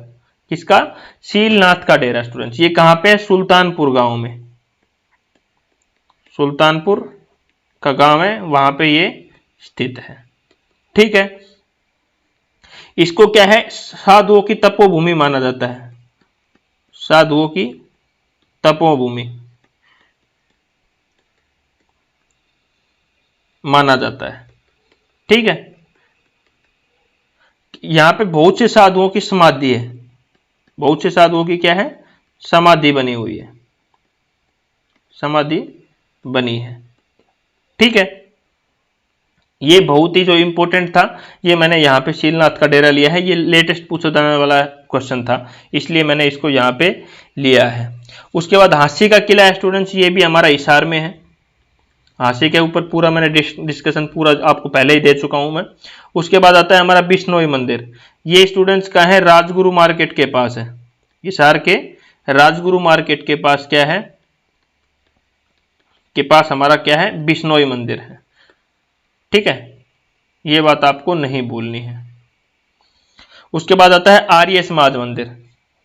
किसका? शीलनाथ का डेरा। स्टूडेंट्स ये कहां पे है? सुल्तानपुर गांव में, सुल्तानपुर का गांव है, वहां पे ये स्थित है। ठीक है, इसको क्या है? साधुओं की तपोभूमि माना जाता है, साधुओं की तपोभूमि माना जाता है। ठीक है, यहां पे बहुत से साधुओं की समाधि है, बहुत से साधुओं की क्या है? समाधि बनी हुई है, समाधि बनी है। ठीक है, ये बहुत ही जो इंपॉर्टेंट था, ये मैंने यहाँ पे शीलनाथ का डेरा लिया है, ये लेटेस्ट पूछा जाने वाला क्वेश्चन था, इसलिए मैंने इसको यहाँ पे लिया है। उसके बाद हांसी का किला है स्टूडेंट्स, ये भी हमारा हिसार में है। हांसी के ऊपर पूरा मैंने डिस्कशन पूरा आपको पहले ही दे चुका हूं मैं। उसके बाद आता है हमारा बिश्नोई मंदिर, ये स्टूडेंट्स का है? राजगुरु मार्केट के पास है, हिसार के राजगुरु मार्केट के पास क्या है? के पास हमारा क्या है? बिश्नोई मंदिर है। ठीक है, ये बात आपको नहीं भूलनी है। उसके बाद आता है आर्य समाज मंदिर।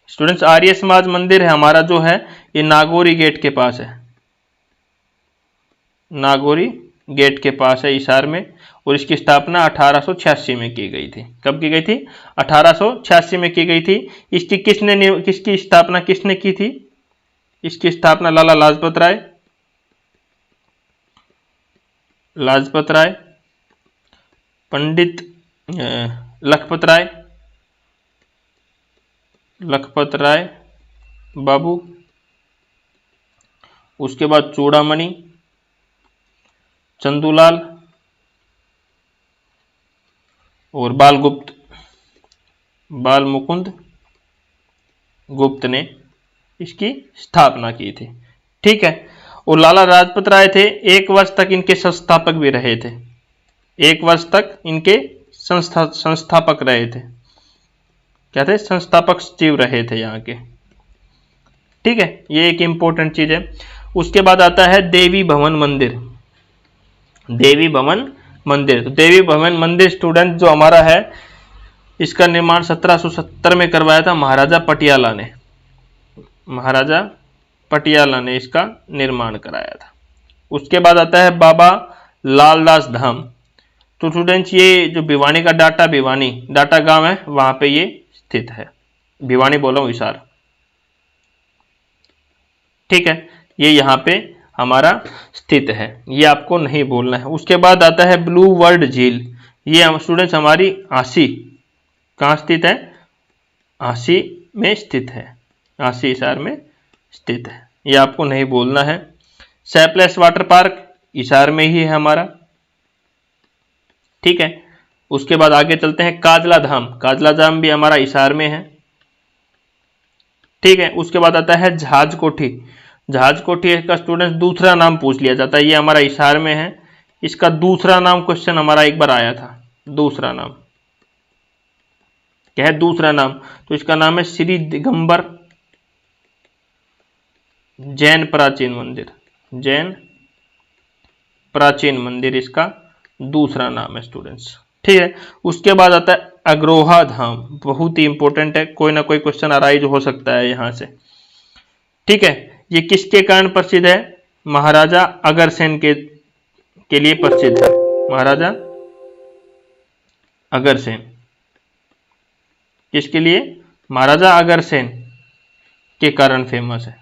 स्टूडेंट्स आर्य समाज मंदिर है हमारा जो है, ये नागौरी गेट के पास है, नागौरी गेट के पास है हिसार में, और इसकी स्थापना 1886 में की गई थी। कब की गई थी? 1886 में की गई थी। किसकी स्थापना किसने की थी? इसकी स्थापना लाला लाजपत राय, पंडित लखपत राय, लखपत राय बाबू, उसके बाद चूड़ामणि, चंदूलाल और बालगुप्त, बाल मुकुंद गुप्त ने इसकी स्थापना की थी। ठीक है। और लाला लाजपत राय थे, 1 वर्ष तक इनके संस्थापक भी रहे थे, 1 वर्ष तक इनके संस्थापक रहे थे। क्या थे? संस्थापक सचिव रहे थे यहाँ के। ठीक है, ये एक इंपॉर्टेंट चीज है। उसके बाद आता है देवी भवन मंदिर। देवी भवन मंदिर, तो देवी भवन मंदिर स्टूडेंट जो हमारा है, इसका निर्माण 1770 में करवाया था महाराजा पटियाला ने। महाराजा पटियाला ने इसका निर्माण कराया था। उसके बाद आता है बाबा लालदास धाम। तो स्टूडेंट्स ये जो भिवानी का डाटा गांव है, वहां पे ये स्थित है। भिवानी बोला हूं हिसार। ठीक है, ये यहाँ पे हमारा स्थित है, ये आपको नहीं बोलना है। उसके बाद आता है ब्लू वर्ल्ड झील। ये स्टूडेंट्स हमारी आसी, कहाँ स्थित है? आसी में स्थित है, आसी हिसार में स्थित है, ये आपको नहीं बोलना है। सैपलेस वाटर पार्क हिसार में ही है हमारा। ठीक है। उसके बाद आगे चलते हैं काजला धाम। काजला धाम भी हमारा हिसार में है। ठीक है। उसके बाद आता है जहाज कोठी। जहाज कोठी का स्टूडेंट दूसरा नाम पूछ लिया जाता है, ये हमारा हिसार में है। इसका दूसरा नाम क्वेश्चन हमारा एक बार आया था। दूसरा नाम क्या है? दूसरा नाम, तो इसका नाम है श्री दिगंबर जैन प्राचीन मंदिर। जैन प्राचीन मंदिर इसका दूसरा नाम है स्टूडेंट्स। ठीक है। उसके बाद आता है अग्रोहा धाम, बहुत ही इंपॉर्टेंट है, कोई ना कोई क्वेश्चन अराइज हो सकता है यहां से। ठीक है। ये किसके कारण प्रसिद्ध है? महाराजा अग्रसेन के लिए प्रसिद्ध है। महाराजा अग्रसेन किसके लिए? महाराजा अग्रसेन के कारण फेमस है,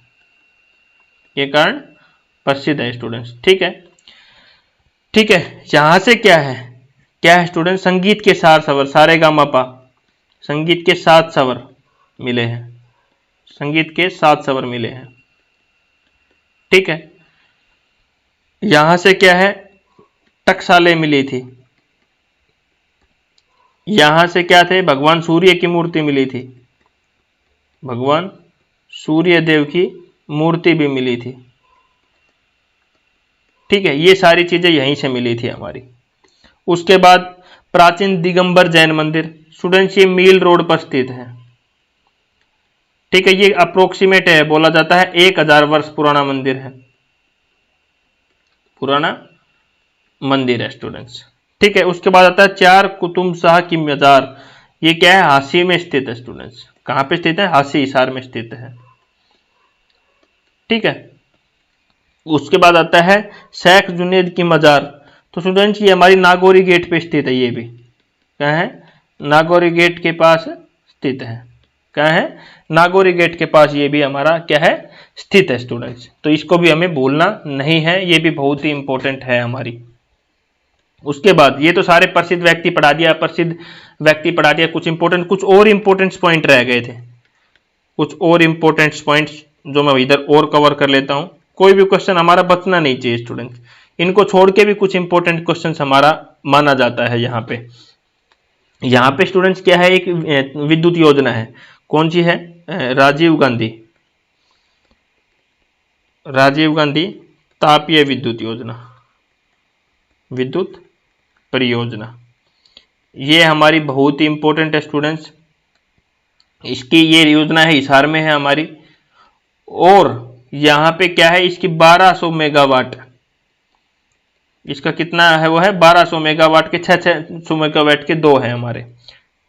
के कारण प्रसिद्ध है स्टूडेंट्स। ठीक है। ठीक है, यहां से क्या है? क्या है स्टूडेंट? संगीत के 7 स्वर, सारेगामापा, संगीत के 7 स्वर मिले हैं, संगीत के 7 स्वर मिले हैं। ठीक है। यहां से क्या है? टकसालें मिली थी। यहां से क्या थे? भगवान सूर्य की मूर्ति मिली थी, भगवान सूर्य देव की मूर्ति भी मिली थी। ठीक है, ये सारी चीजें यहीं से मिली थी हमारी। उसके बाद प्राचीन दिगंबर जैन मंदिर। स्टूडेंट्स ये मील रोड पर स्थित है। ठीक है, ये अप्रोक्सीमेट है, बोला जाता है 1000 वर्ष पुराना मंदिर है, पुराना मंदिर है स्टूडेंट्स। ठीक है। उसके बाद आता है 4 कुतुब शाह की मजार। ये क्या है? हांसी में स्थित है स्टूडेंट्स। कहां पे स्थित है? हांसी हिसार में स्थित है। ठीक है। उसके बाद आता है शेख जुनैद की मजार। तो स्टूडेंट्स ये हमारी नागौरी गेट पे स्थित है। ये भी क्या है? नागौरी गेट के पास स्थित है। क्या है? नागौरी गेट के पास ये भी हमारा क्या है? स्थित है स्टूडेंट्स। तो इसको भी हमें भूलना नहीं है, ये भी बहुत ही इंपॉर्टेंट है हमारी। उसके बाद ये तो सारे प्रसिद्ध व्यक्ति पढ़ा दिया, प्रसिद्ध व्यक्ति पढ़ा दिया। कुछ इंपॉर्टेंट, कुछ और इंपॉर्टेंट पॉइंट रह गए थे, कुछ और इंपॉर्टेंट पॉइंट्स जो मैं इधर और कवर कर लेता हूं। कोई भी क्वेश्चन हमारा बचना नहीं चाहिए स्टूडेंट्स, इनको छोड़ के भी कुछ इंपॉर्टेंट क्वेश्चन हमारा माना जाता है। यहाँ पे स्टूडेंट्स क्या है? एक विद्युत योजना है, कौन सी है? राजीव गांधी तापीय विद्युत योजना, विद्युत परियोजना। ये हमारी बहुत ही इंपॉर्टेंट है स्टूडेंट्स। इसकी ये योजना है, हिसार में है हमारी। और यहां पे क्या है? इसकी 1200 मेगावाट, इसका कितना है? वो है 1200 मेगावाट के 600 मेगावाट के 2 है हमारे।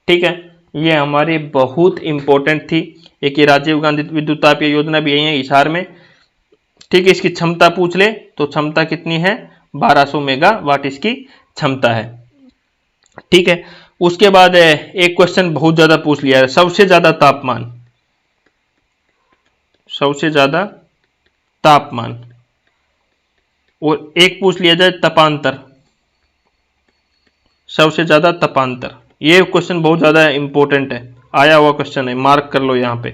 ठीक है, ये हमारी बहुत इंपॉर्टेंट थी। एक ये राजीव गांधी विद्युत तापीय योजना भी यही है हिसार में। ठीक है, इसकी क्षमता पूछ ले तो क्षमता कितनी है? 1200 मेगावाट इसकी क्षमता है। ठीक है। उसके बाद एक क्वेश्चन बहुत ज्यादा पूछ लिया है, सबसे ज्यादा तापमान, सबसे ज्यादा तापमान। और एक पूछ लिया जाए तपांतर, सबसे ज्यादा तपांतर। ये क्वेश्चन बहुत ज्यादा इंपॉर्टेंट है। आया हुआ क्वेश्चन है, मार्क कर लो यहाँ पे।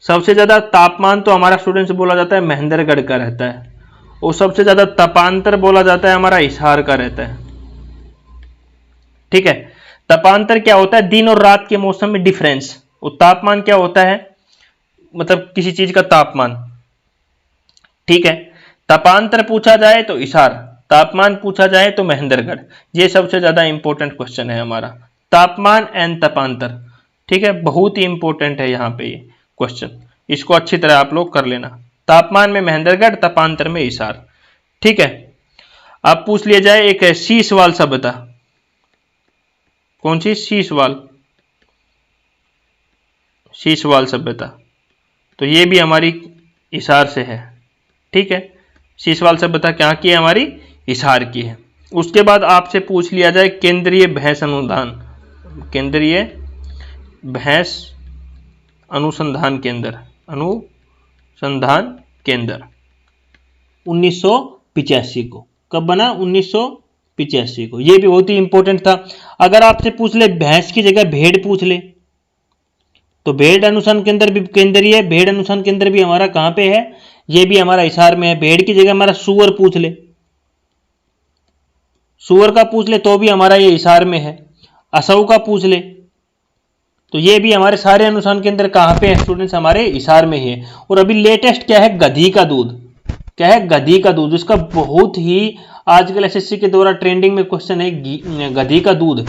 सबसे ज्यादा तापमान तो हमारा स्टूडेंट्स बोला जाता है महेंद्रगढ़ का रहता है, और सबसे ज्यादा तपांतर बोला जाता है हमारा हिसार का रहता है। ठीक है, तपांतर क्या होता है? दिन और रात के मौसम में डिफरेंस। और तापमान क्या होता है? मतलब किसी चीज का तापमान। ठीक है, तपांतर पूछा जाए तो हिसार, तापमान पूछा जाए तो महेंद्रगढ़। ये सबसे ज्यादा इंपॉर्टेंट क्वेश्चन है हमारा, तापमान एंड तपांतर। ठीक है, बहुत ही इंपॉर्टेंट है यहाँ पे ये क्वेश्चन, इसको अच्छी तरह आप लोग कर लेना। तापमान में महेंद्रगढ़, तपांतर में हिसार। ठीक है, अब पूछ लिया जाए एक शीशवाल सभ्यता। कौन सी? शीशवाल, शीशवाल सभ्यता। तो ये भी हमारी हिसार से है। ठीक है, शीशवाल सभ्यता क्या की है? हमारी हिसार की है। उसके बाद आपसे पूछ लिया जाए केंद्रीय भैंस अनुदान, केंद्रीय भैंस अनुसंधान केंद्र, अनुसंधान केंद्र 1985 को। कब बना? 1985 को। यह भी बहुत ही इंपॉर्टेंट था। अगर आपसे पूछ ले भैंस की जगह भेड़ पूछ ले तो भेड़ अनुसंधान केंद्र भी, केंद्रीय भेड़ अनुसंधान केंद्र भी हमारा कहां पे है? यह भी हमारा हिसार में है। भेड़ की जगह हमारा सुअर पूछ ले, सुअर का पूछ ले तो भी हमारा ये हिसार में है। असऊ का पूछ ले तो ये भी हमारे सारे अनुसंधान केंद्र कहां पे है स्टूडेंट्स? हमारे हिसार में ही है। और अभी लेटेस्ट क्या है? गधी का दूध। क्या है? गधी का दूध। इसका बहुत ही आजकल एसएससी के द्वारा ट्रेंडिंग में क्वेश्चन है, गधी का दूध।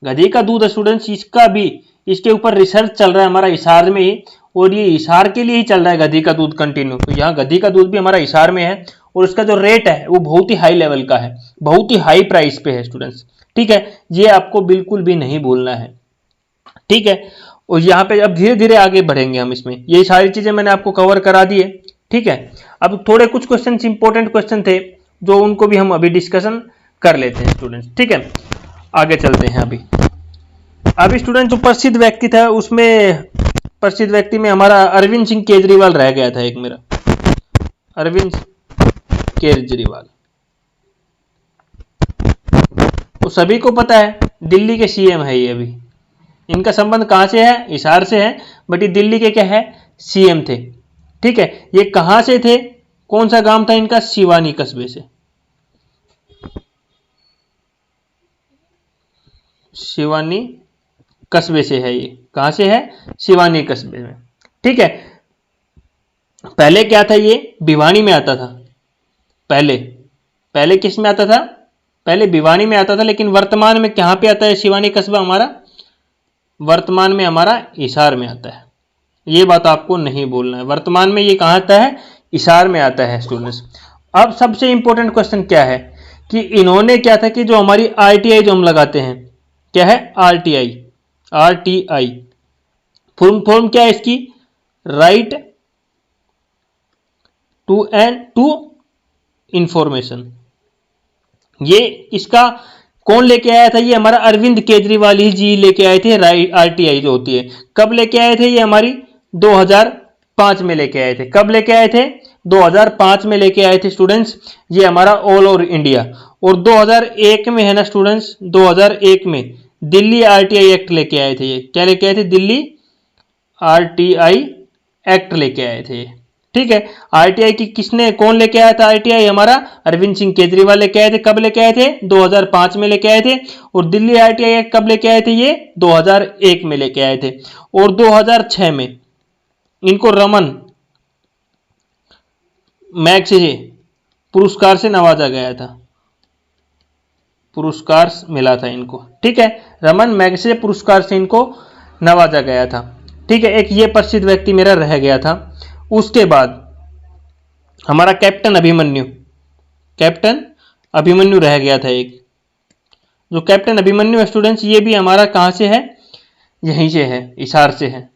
गधी का दूध स्टूडेंट्स, इसका भी, इसके ऊपर रिसर्च चल रहा है हमारा हिसार में ही, और ये हिसार के लिए ही चल रहा है गधी का दूध कंटिन्यू। तो यहाँ गधी का दूध भी हमारा हिसार में है, और इसका जो रेट है वो बहुत ही हाई लेवल का है, बहुत ही हाई प्राइस पे है स्टूडेंट्स। ठीक है, ये आपको बिल्कुल भी नहीं भूलना है। ठीक है, और यहाँ पे अब धीरे धीरे आगे बढ़ेंगे हम इसमें। ये सारी चीजें मैंने आपको कवर करा दी है। ठीक है, अब थोड़े कुछ क्वेश्चन इंपॉर्टेंट क्वेश्चन थे जो उनको भी हम अभी डिस्कशन कर लेते हैं स्टूडेंट्स। ठीक है, आगे चलते हैं। अभी स्टूडेंट जो प्रसिद्ध व्यक्ति था, उसमें प्रसिद्ध व्यक्ति में हमारा अरविंद सिंह केजरीवाल रह गया था एक मेरा, अरविंद केजरीवाल। तो सभी को पता है दिल्ली के सीएम है ये। अभी इनका संबंध कहां से है? हिसार से है, बट ये दिल्ली के क्या है? सीएम थे। ठीक है, ये कहां से थे? कौन सा गांव था इनका? सिवानी कस्बे से। सिवानी कस्बे से है ये। कहां से है? सिवानी कस्बे में। ठीक है, पहले क्या था? ये भिवानी में आता था। पहले किस में आता था? पहले भिवानी में आता था, लेकिन वर्तमान में कहां पे आता है सिवानी कस्बा हमारा? वर्तमान में हमारा हिसार में आता है। ये बात आपको नहीं बोलना है। वर्तमान में ये कहां आता है? हिसार में आता है स्टूडेंट्स। अब सबसे इंपॉर्टेंट क्वेश्चन क्या है कि इन्होंने क्या था कि जो हमारी आरटीआई जो हम लगाते हैं, क्या है? आरटीआई। आरटीआई फॉर्म क्या है इसकी? Right to information. ये इसका कौन लेके आया था? ये हमारा अरविंद केजरीवाल ही जी लेके आए थे। आरटीआई जो होती है, कब लेके आए थे? ये हमारी 2005 में लेके आए थे। कब लेके आए थे? 2005 में लेके आए थे स्टूडेंट्स। ये हमारा ऑल ओवर इंडिया। और 2001 में है ना स्टूडेंट्स, 2001 में दिल्ली आरटीआई एक्ट लेके आए थे। ये क्या लेके आए थे? दिल्ली आरटीआई एक्ट लेके आए थे। ठीक है, आरटीआई की किसने, कौन लेके आया था? आरटीआई हमारा अरविंद सिंह केजरीवाल लेके आए थे। कब लेके आए थे? 2005 में लेके आए थे। और दिल्ली आरटीआई एक्ट कब लेके आए थे? ये 2001 में लेके आए थे। और 2006 में इनको रमन मैग्सेसे पुरस्कार से नवाजा गया था। पुरस्कार मिला था इनको। ठीक है, रमन मैग्सेसे पुरस्कार से इनको नवाजा गया था। ठीक है, एक ये प्रसिद्ध व्यक्ति मेरा रह गया था। उसके बाद हमारा कैप्टन अभिमन्यु रह गया था एक। जो कैप्टन अभिमन्यु है स्टूडेंट्स, ये भी हमारा कहां से है? यहीं से है, हिसार से है।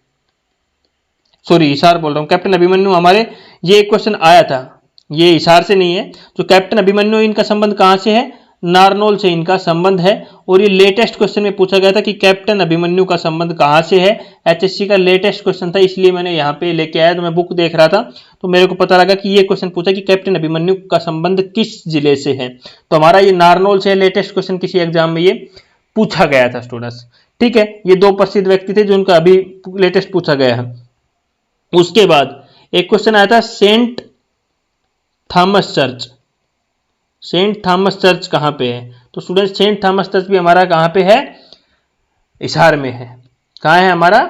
सॉरी, हिसार बोल रहा हूं, कैप्टन अभिमन्यु हमारे, ये एक क्वेश्चन आया था, ये हिसार से नहीं है। जो कैप्टन अभिमन्यु, इनका संबंध कहां से है? नारनौल से इनका संबंध है। और ये लेटेस्ट क्वेश्चन में पूछा गया था कि कैप्टन अभिमन्यु का संबंध कहां से है। एचएससी का लेटेस्ट क्वेश्चन था, इसलिए मैंने यहां पे लेके आया। तो मैं बुक देख रहा था तो मेरे को पता लगा कि ये क्वेश्चन पूछा कि कैप्टन अभिमन्यु का संबंध किस जिले से है। तो हमारा ये नारनौल से लेटेस्ट क्वेश्चन किसी एग्जाम में ये पूछा गया था स्टूडेंट्स। ठीक है, ये दो प्रसिद्ध व्यक्ति थे जो उनका अभी लेटेस्ट पूछा गया है। उसके बाद एक क्वेश्चन आया था Saint Thomas church. Saint Thomas church कहां पे है? तो स्टूडेंट सेंट थॉमस चर्च भी हमारा कहां पे है? हिसार में है। कहां है हमारा?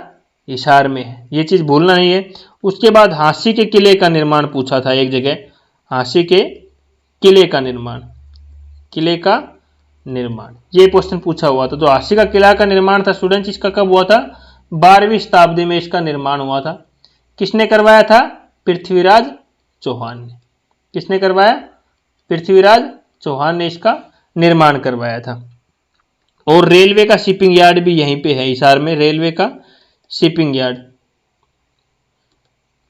हिसार में है, ये चीज भूलना नहीं है। उसके बाद हांसी के किले का निर्माण पूछा था एक जगह, हांसी के किले का निर्माण, किले का निर्माण, ये क्वेश्चन पूछा हुआ था। जो हांसी का किला का निर्माण था स्टूडेंट्स, इसका कब हुआ था? 12वीं शताब्दी में इसका निर्माण हुआ था। किसने करवाया था? पृथ्वीराज चौहान ने। किसने करवाया? पृथ्वीराज चौहान ने इसका निर्माण करवाया था। और रेलवे का शिपिंग यार्ड भी यहीं पे है हिसार में। रेलवे का शिपिंग यार्ड,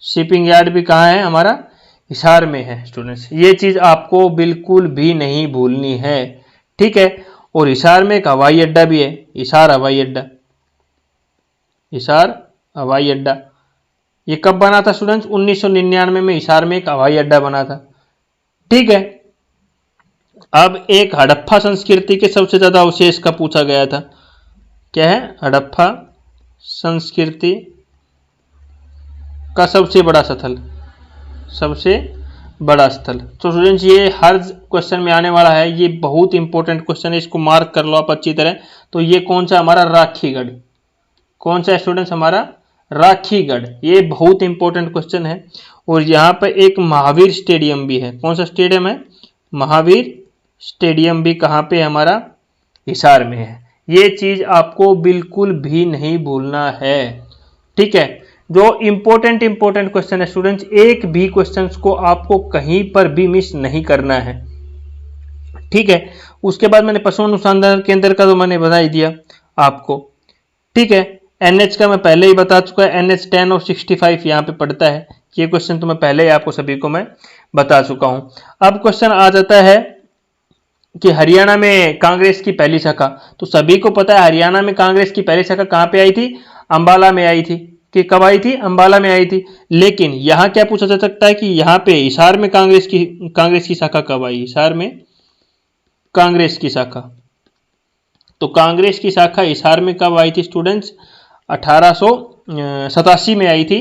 शिपिंग यार्ड भी कहाँ है? हमारा हिसार में है स्टूडेंट्स। ये चीज आपको बिल्कुल भी नहीं भूलनी है। ठीक है, और हिसार में एक हवाई अड्डा भी है, हिसार हवाई अड्डा। हिसार हवाई अड्डा ये कब बना था स्टूडेंट्स? 1999 में हिसार में एक हवाई अड्डा बना था। ठीक है, अब एक हड़प्पा संस्कृति के सबसे ज्यादा अवशेष का पूछा गया था। क्या है? हड़प्पा संस्कृति का सबसे बड़ा स्थल, सबसे बड़ा स्थल। तो स्टूडेंट्स ये हर क्वेश्चन में आने वाला है, ये बहुत इंपॉर्टेंट क्वेश्चन है, इसको मार्क कर लो आप अच्छी तरह। तो ये कौन सा? हमारा राखीगढ़। कौन सा स्टूडेंट्स? हमारा राखीगढ़। ये बहुत इंपॉर्टेंट क्वेश्चन है। और यहाँ पे एक महावीर स्टेडियम भी है। कौन सा स्टेडियम है? महावीर स्टेडियम भी कहाँ पे? हमारा हिसार में है। ये चीज आपको बिल्कुल भी नहीं भूलना है। ठीक है, जो इंपॉर्टेंट क्वेश्चन है स्टूडेंट्स, एक भी क्वेश्चन को आपको कहीं पर भी मिस नहीं करना है। ठीक है, उसके बाद मैंने पशु अनुसंधान केंद्र का तो मैंने बता ही दिया आपको। ठीक है, एनएच का मैं पहले ही बता चुका है, NH 10 और 65 यहाँ पे पड़ता है। ये क्वेश्चन तो मैं पहले ही आपको सभी को मैं बता चुका हूं। अब क्वेश्चन आ जाता है कि हरियाणा में कांग्रेस की पहली शाखा। तो सभी को पता है हरियाणा में कांग्रेस की पहली शाखा कहां पे आई थी? अंबाला में आई थी। कि कब आई थी? अंबाला में आई थी। लेकिन यहां क्या पूछा जा सकता है कि यहां पे हिसार में कांग्रेस की शाखा कब आई? हिसार में कांग्रेस की शाखा। तो कांग्रेस की शाखा हिसार में कब आई थी स्टूडेंट्स? 1887 में आई थी।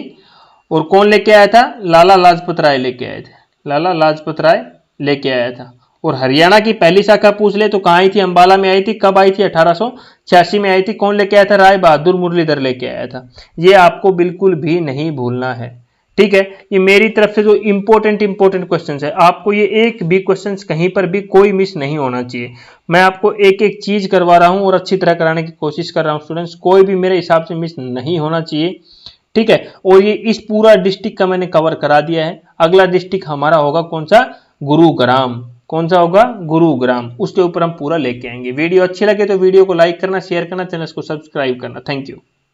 और कौन लेके आया था? लाला लाजपत राय लेके आए थे। लाला लाजपत राय लेके आया था। और हरियाणा की पहली शाखा पूछ ले तो कहाँ आई थी? अंबाला में आई थी। कब आई थी? 1886 में आई थी। कौन लेके आया था? राय बहादुर मुरलीधर लेके आया था। ये आपको बिल्कुल भी नहीं भूलना है। ठीक है, ये मेरी तरफ से जो इंपॉर्टेंट क्वेश्चंस है, आपको ये एक भी क्वेश्चंस कहीं पर भी कोई मिस नहीं होना चाहिए। मैं आपको एक एक चीज करवा रहा हूं और अच्छी तरह कराने की कोशिश कर रहा हूं स्टूडेंट्स, कोई भी मेरे हिसाब से मिस नहीं होना चाहिए। ठीक है, और ये इस पूरा डिस्ट्रिक्ट का मैंने कवर करा दिया है। अगला डिस्ट्रिक्ट हमारा होगा कौन सा? गुरुग्राम। कौन सा होगा? गुरुग्राम। उसके ऊपर हम पूरा लेके आएंगे। वीडियो अच्छी लगे तो वीडियो को लाइक करना, शेयर करना, चैनल को सब्सक्राइब करना। Thank you.